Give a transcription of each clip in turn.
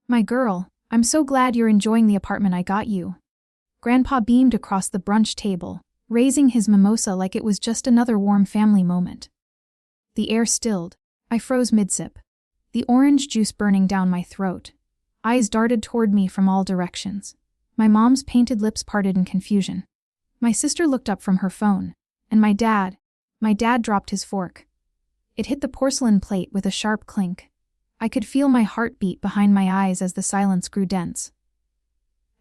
My girl, I'm so glad you're enjoying the apartment I got you. Grandpa beamed across the brunch table, raising his mimosa like it was just another warm family moment. The air stilled. I froze mid-sip. The orange juice burning down my throat. Eyes darted toward me from all directions. My mom's painted lips parted in confusion. My sister looked up from her phone, and my dad dropped his fork. It hit the porcelain plate with a sharp clink. I could feel my heart beat behind my eyes as the silence grew dense.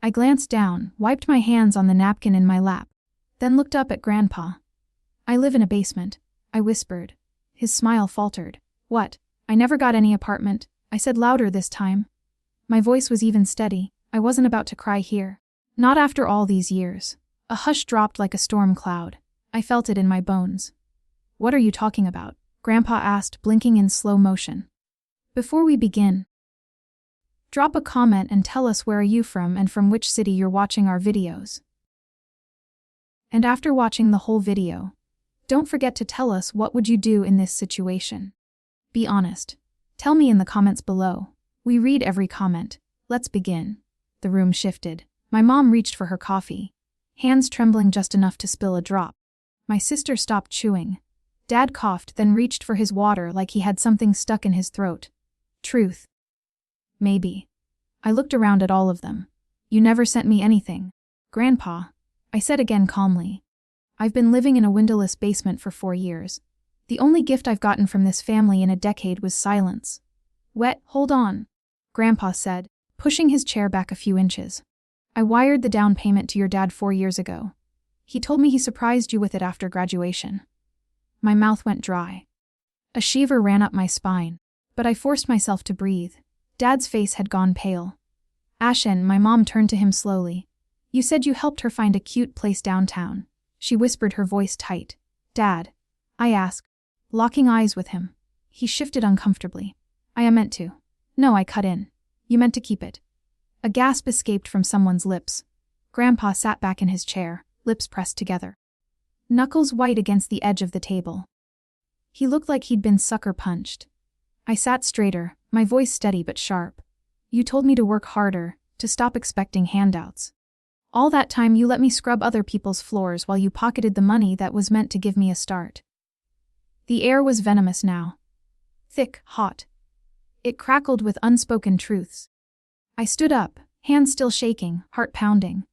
I glanced down, wiped my hands on the napkin in my lap, then looked up at Grandpa. I live in a basement, I whispered. His smile faltered. What? I never got any apartment, I said louder this time. My voice was even steady. I wasn't about to cry here. Not after all these years. A hush dropped like a storm cloud. I felt it in my bones. What are you talking about? Grandpa asked, blinking in slow motion. Before we begin, drop a comment and tell us where are you from and from which city you're watching our videos. And after watching the whole video, don't forget to tell us what would you do in this situation. Be honest. Tell me in the comments below. We read every comment. Let's begin. The room shifted. My mom reached for her coffee, hands trembling just enough to spill a drop. My sister stopped chewing. Dad coughed, then reached for his water like he had something stuck in his throat. Truth. Maybe. I looked around at all of them. You never sent me anything. Grandpa, I said again calmly. I've been living in a windowless basement for 4 years. The only gift I've gotten from this family in a decade was silence. Hold on, Grandpa said, pushing his chair back a few inches. I wired the down payment to your dad 4 years ago. He told me he surprised you with it after graduation. My mouth went dry. A shiver ran up my spine, but I forced myself to breathe. Dad's face had gone pale. Ashen, my mom turned to him slowly. You said you helped her find a cute place downtown. She whispered, her voice tight. Dad, I asked, locking eyes with him. He shifted uncomfortably. I meant to. No, I cut in. You meant to keep it. A gasp escaped from someone's lips. Grandpa sat back in his chair, lips pressed together, knuckles white against the edge of the table. He looked like he'd been sucker punched. I sat straighter, my voice steady but sharp. You told me to work harder, to stop expecting handouts. All that time you let me scrub other people's floors while you pocketed the money that was meant to give me a start. The air was venomous now. Thick, hot. It crackled with unspoken truths. I stood up, hands still shaking, heart pounding.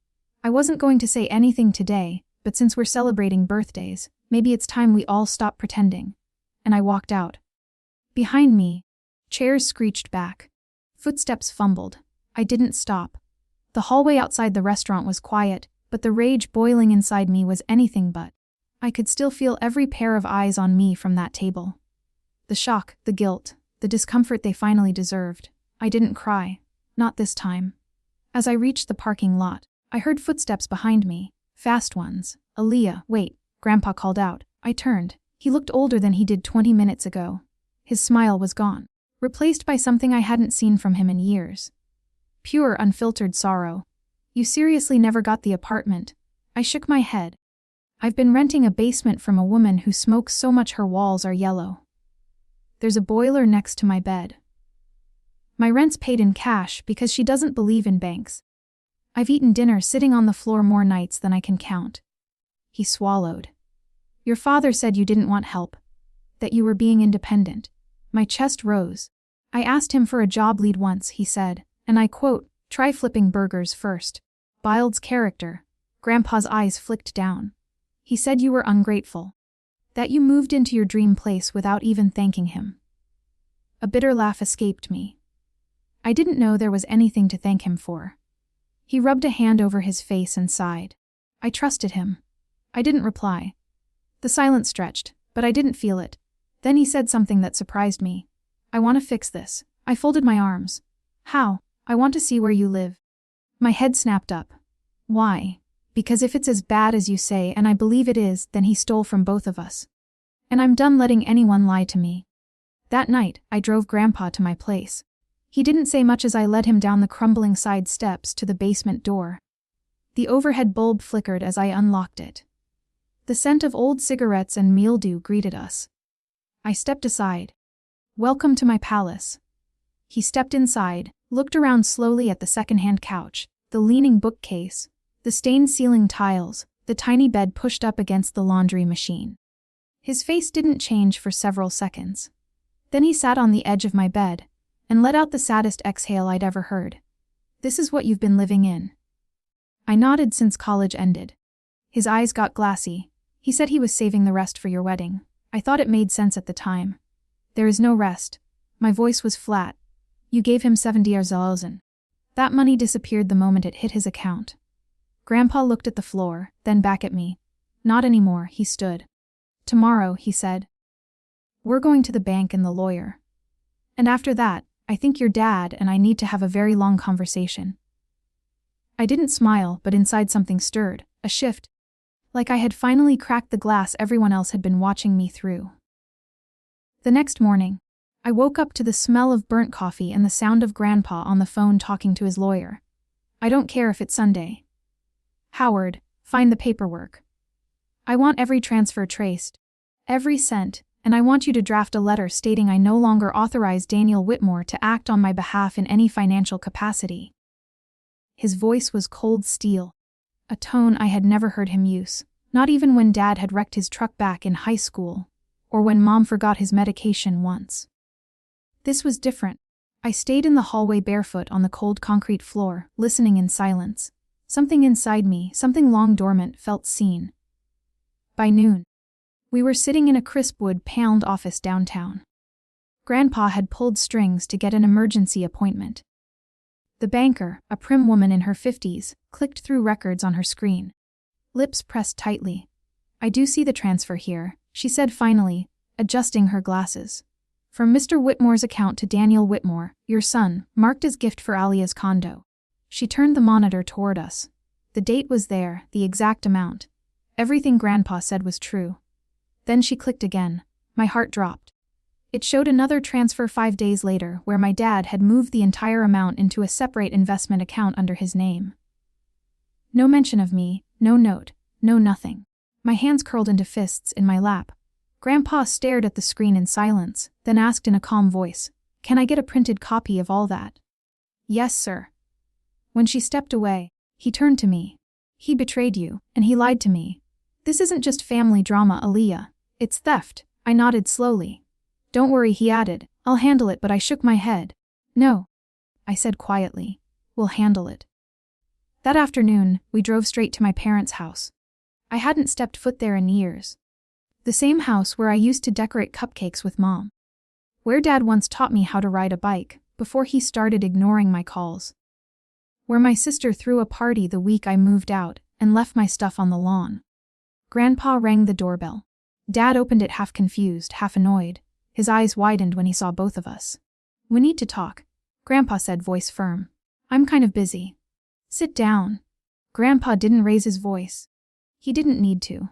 I wasn't going to say anything today, but since we're celebrating birthdays, maybe it's time we all stop pretending. And I walked out. Behind me, chairs screeched back. Footsteps fumbled. I didn't stop. The hallway outside the restaurant was quiet, but the rage boiling inside me was anything but. I could still feel every pair of eyes on me from that table. The shock, the guilt, the discomfort they finally deserved. I didn't cry. Not this time. As I reached the parking lot, I heard footsteps behind me. Fast ones. Aaliyah, wait, Grandpa called out. I turned. He looked older than he did 20 minutes ago. His smile was gone, replaced by something I hadn't seen from him in years. Pure, unfiltered sorrow. You seriously never got the apartment? I shook my head. I've been renting a basement from a woman who smokes so much her walls are yellow. There's a boiler next to my bed. My rent's paid in cash because she doesn't believe in banks. I've eaten dinner sitting on the floor more nights than I can count. He swallowed. Your father said you didn't want help, that you were being independent. My chest rose. I asked him for a job lead once, he said, and I quote, try flipping burgers first. Bild's character. Grandpa's eyes flicked down. He said you were ungrateful. That you moved into your dream place without even thanking him. A bitter laugh escaped me. I didn't know there was anything to thank him for. He rubbed a hand over his face and sighed. I trusted him. I didn't reply. The silence stretched, but I didn't feel it. Then he said something that surprised me. I want to fix this. I folded my arms. How? I want to see where you live. My head snapped up. Why? Because if it's as bad as you say, and I believe it is, then he stole from both of us. And I'm done letting anyone lie to me. That night, I drove Grandpa to my place. He didn't say much as I led him down the crumbling side steps to the basement door. The overhead bulb flickered as I unlocked it. The scent of old cigarettes and mildew greeted us. I stepped aside. Welcome to my palace. He stepped inside, looked around slowly at the secondhand couch, the leaning bookcase, the stained ceiling tiles, the tiny bed pushed up against the laundry machine. His face didn't change for several seconds. Then he sat on the edge of my bed and let out the saddest exhale I'd ever heard. "This is what you've been living in." I nodded. "Since college ended." His eyes got glassy. "He said he was saving the rest for your wedding." I thought it made sense at the time. "There is no rest." My voice was flat. "You gave him 70,000. That money disappeared the moment it hit his account." Grandpa looked at the floor, then back at me. "Not anymore," he stood. "Tomorrow," he said, "we're going to the bank and the lawyer. And after that, I think your dad and I need to have a very long conversation." I didn't smile, but inside something stirred, a shift. Like I had finally cracked the glass everyone else had been watching me through. The next morning, I woke up to the smell of burnt coffee and the sound of Grandpa on the phone talking to his lawyer. "I don't care if it's Sunday. Howard, find the paperwork. I want every transfer traced, every cent, and I want you to draft a letter stating I no longer authorize Daniel Whitmore to act on my behalf in any financial capacity." His voice was cold steel, a tone I had never heard him use, not even when Dad had wrecked his truck back in high school, or when Mom forgot his medication once. This was different. I stayed in the hallway barefoot on the cold concrete floor, listening in silence. Something inside me, something long dormant, felt seen. By noon, we were sitting in a crisp wood-paneled office downtown. Grandpa had pulled strings to get an emergency appointment. The banker, a prim woman in her 50s, clicked through records on her screen. Lips pressed tightly. "I do see the transfer here," she said finally, adjusting her glasses. "From Mr. Whitmore's account to Daniel Whitmore, your son, marked as gift for Alia's condo." She turned the monitor toward us. The date was there, the exact amount. Everything Grandpa said was true. Then she clicked again. My heart dropped. It showed another transfer 5 days later where my dad had moved the entire amount into a separate investment account under his name. No mention of me, no note, no nothing. My hands curled into fists in my lap. Grandpa stared at the screen in silence, then asked in a calm voice, "Can I get a printed copy of all that?" "Yes, sir." When she stepped away, he turned to me. "He betrayed you, and he lied to me. This isn't just family drama, Aaliyah. It's theft." I nodded slowly. "Don't worry," he added. "I'll handle it," but I shook my head. "No," I said quietly. "We'll handle it." That afternoon, we drove straight to my parents' house. I hadn't stepped foot there in years. The same house where I used to decorate cupcakes with Mom. Where Dad once taught me how to ride a bike, before he started ignoring my calls. Where my sister threw a party the week I moved out and left my stuff on the lawn. Grandpa rang the doorbell. Dad opened it half confused, half annoyed. His eyes widened when he saw both of us. "We need to talk," Grandpa said, voice firm. "I'm kind of busy." "Sit down." Grandpa didn't raise his voice. He didn't need to.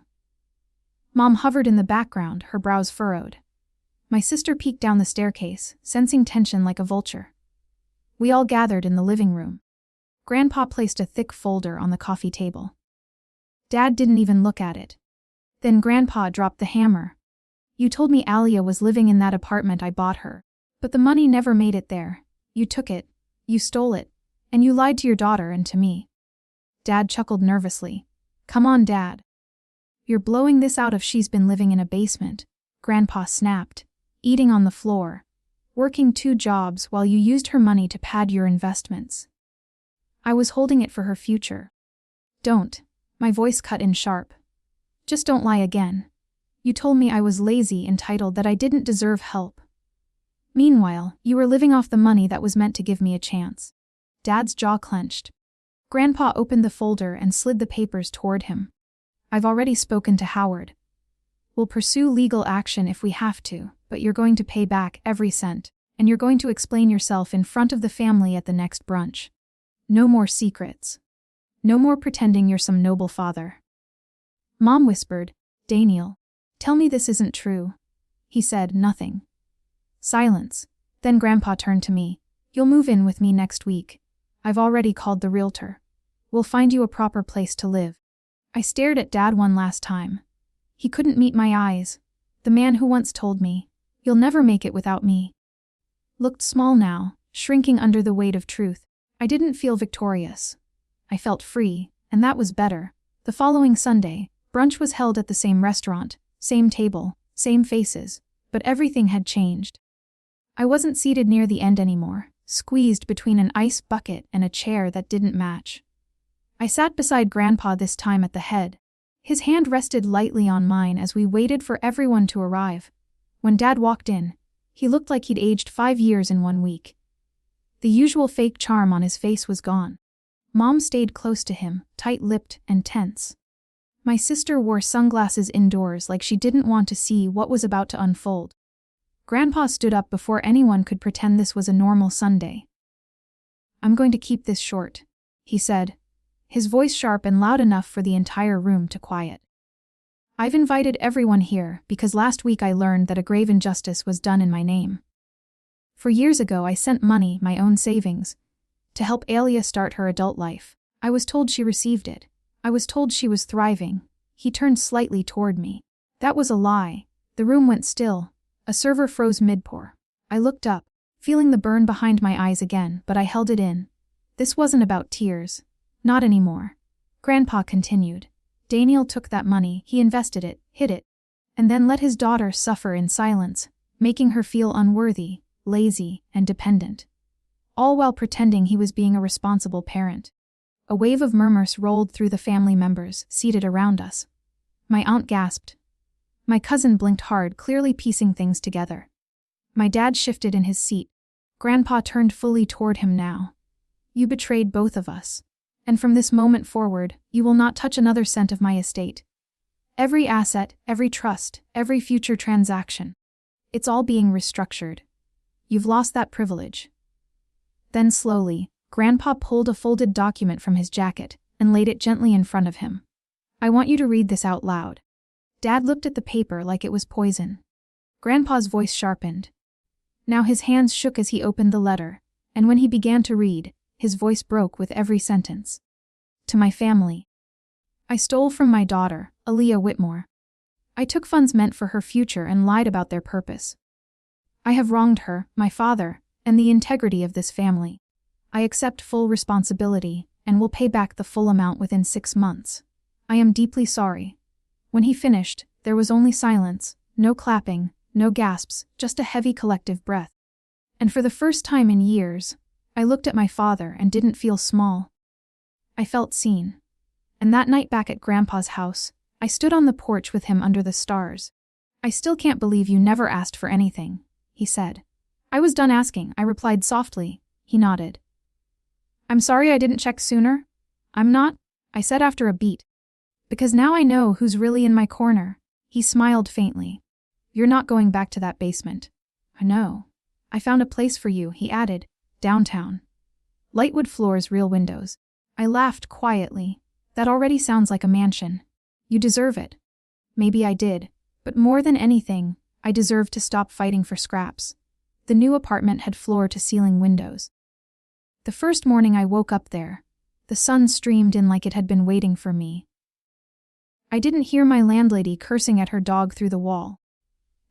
Mom hovered in the background, her brows furrowed. My sister peeked down the staircase, sensing tension like a vulture. We all gathered in the living room. Grandpa placed a thick folder on the coffee table. Dad didn't even look at it. Then Grandpa dropped the hammer. "You told me Alia was living in that apartment I bought her. But the money never made it there. You took it. You stole it. And you lied to your daughter and to me." Dad chuckled nervously. "Come on, Dad. You're blowing this out of she's been living in a basement," Grandpa snapped, "eating on the floor, working 2 jobs while you used her money to pad your investments. I was holding it for her future." "Don't." My voice cut in sharp. "Just don't lie again. You told me I was lazy, entitled, that I didn't deserve help. Meanwhile, you were living off the money that was meant to give me a chance." Dad's jaw clenched. Grandpa opened the folder and slid the papers toward him. "I've already spoken to Howard. We'll pursue legal action if we have to, but you're going to pay back every cent, and you're going to explain yourself in front of the family at the next brunch. No more secrets. No more pretending you're some noble father." Mom whispered, "Daniel, tell me this isn't true." He said nothing. Silence. Then Grandpa turned to me. "You'll move in with me next week. I've already called the realtor. We'll find you a proper place to live." I stared at Dad one last time. He couldn't meet my eyes. The man who once told me, "You'll never make it without me," looked small now, shrinking under the weight of truth. I didn't feel victorious. I felt free, and that was better. The following Sunday, brunch was held at the same restaurant, same table, same faces, but everything had changed. I wasn't seated near the end anymore, squeezed between an ice bucket and a chair that didn't match. I sat beside Grandpa this time at the head. His hand rested lightly on mine as we waited for everyone to arrive. When Dad walked in, he looked like he'd aged 5 years in 1 week. The usual fake charm on his face was gone. Mom stayed close to him, tight-lipped and tense. My sister wore sunglasses indoors like she didn't want to see what was about to unfold. Grandpa stood up before anyone could pretend this was a normal Sunday. "I'm going to keep this short," he said, his voice sharp and loud enough for the entire room to quiet. "I've invited everyone here because last week I learned that a grave injustice was done in my name. For years ago I sent money, my own savings, to help Alia start her adult life. I was told she received it. I was told she was thriving." He turned slightly toward me. "That was a lie." The room went still. A server froze mid-pour. I looked up, feeling the burn behind my eyes again, but I held it in. This wasn't about tears. Not anymore. Grandpa continued. "Daniel took that money, he invested it, hid it, and then let his daughter suffer in silence, making her feel unworthy, lazy, and dependent. All while pretending he was being a responsible parent." A wave of murmurs rolled through the family members seated around us. My aunt gasped. My cousin blinked hard, clearly piecing things together. My dad shifted in his seat. Grandpa turned fully toward him now. "You betrayed both of us. And from this moment forward, you will not touch another cent of my estate. Every asset, every trust, every future transaction. It's all being restructured. You've lost that privilege." Then slowly, Grandpa pulled a folded document from his jacket and laid it gently in front of him. "I want you to read this out loud." Dad looked at the paper like it was poison. Grandpa's voice sharpened. Now his hands shook as he opened the letter, and when he began to read, his voice broke with every sentence. "To my family. I stole from my daughter, Aaliyah Whitmore. I took funds meant for her future and lied about their purpose. I have wronged her, my father, and the integrity of this family. I accept full responsibility and will pay back the full amount within 6 months. I am deeply sorry." When he finished, there was only silence, no clapping, no gasps, just a heavy collective breath. And for the first time in years, I looked at my father and didn't feel small. I felt seen. And that night back at Grandpa's house, I stood on the porch with him under the stars. "I still can't believe you never asked for anything," he said. "I was done asking," I replied softly. He nodded. "I'm sorry I didn't check sooner." "I'm not," I said after a beat. "Because now I know who's really in my corner." He smiled faintly. "You're not going back to that basement." "I know. I found a place for you," he added. "Downtown. Lightwood floors, real windows." I laughed quietly. "That already sounds like a mansion." "You deserve it." Maybe I did, but more than anything, I deserved to stop fighting for scraps. The new apartment had floor-to-ceiling windows. The first morning I woke up there, the sun streamed in like it had been waiting for me. I didn't hear my landlady cursing at her dog through the wall.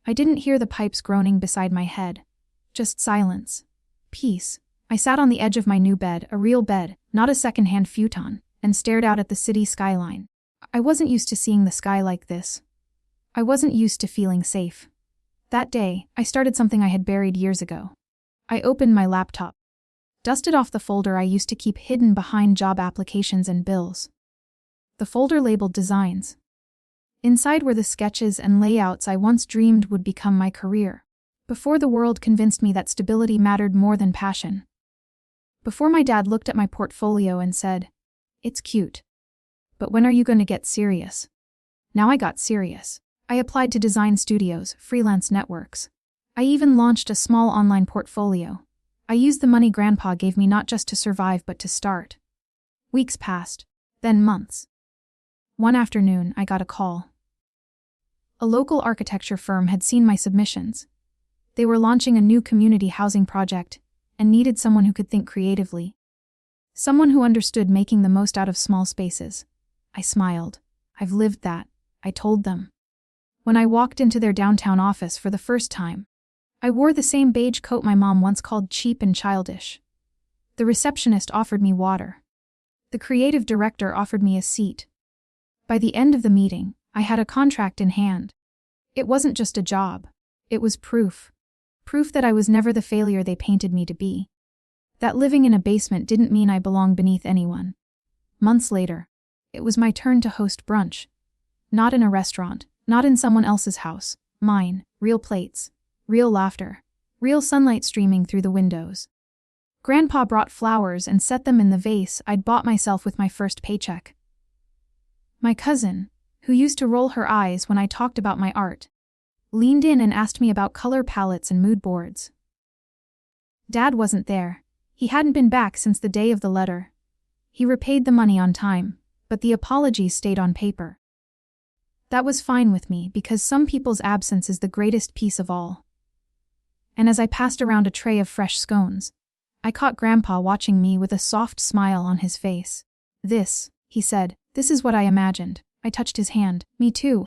I didn't hear the pipes groaning beside my head. Just silence. Peace. I sat on the edge of my new bed, a real bed, not a second-hand futon, and stared out at the city skyline. I wasn't used to seeing the sky like this. I wasn't used to feeling safe. That day, I started something I had buried years ago. I opened my laptop. Dusted off the folder I used to keep hidden behind job applications and bills. The folder labeled Designs. Inside were the sketches and layouts I once dreamed would become my career. Before the world convinced me that stability mattered more than passion. Before my dad looked at my portfolio and said, "It's cute. But when are you going to get serious?" Now I got serious. I applied to design studios, freelance networks. I even launched a small online portfolio. I used the money Grandpa gave me not just to survive but to start. Weeks passed, then months. One afternoon, I got a call. A local architecture firm had seen my submissions. They were launching a new community housing project and needed someone who could think creatively. Someone who understood making the most out of small spaces. I smiled. "I've lived that," I told them. When I walked into their downtown office for the first time, I wore the same beige coat my mom once called cheap and childish. The receptionist offered me water. The creative director offered me a seat. By the end of the meeting, I had a contract in hand. It wasn't just a job. It was proof. Proof that I was never the failure they painted me to be. That living in a basement didn't mean I belonged beneath anyone. Months later, it was my turn to host brunch. Not in a restaurant, not in someone else's house. Mine, real plates, real laughter, real sunlight streaming through the windows. Grandpa brought flowers and set them in the vase I'd bought myself with my first paycheck. My cousin, who used to roll her eyes when I talked about my art, leaned in and asked me about color palettes and mood boards. Dad wasn't there. He hadn't been back since the day of the letter. He repaid the money on time, but the apologies stayed on paper. That was fine with me because some people's absence is the greatest piece of all. And as I passed around a tray of fresh scones, I caught Grandpa watching me with a soft smile on his face. "This," he said, "this is what I imagined." I touched his hand. "Me too."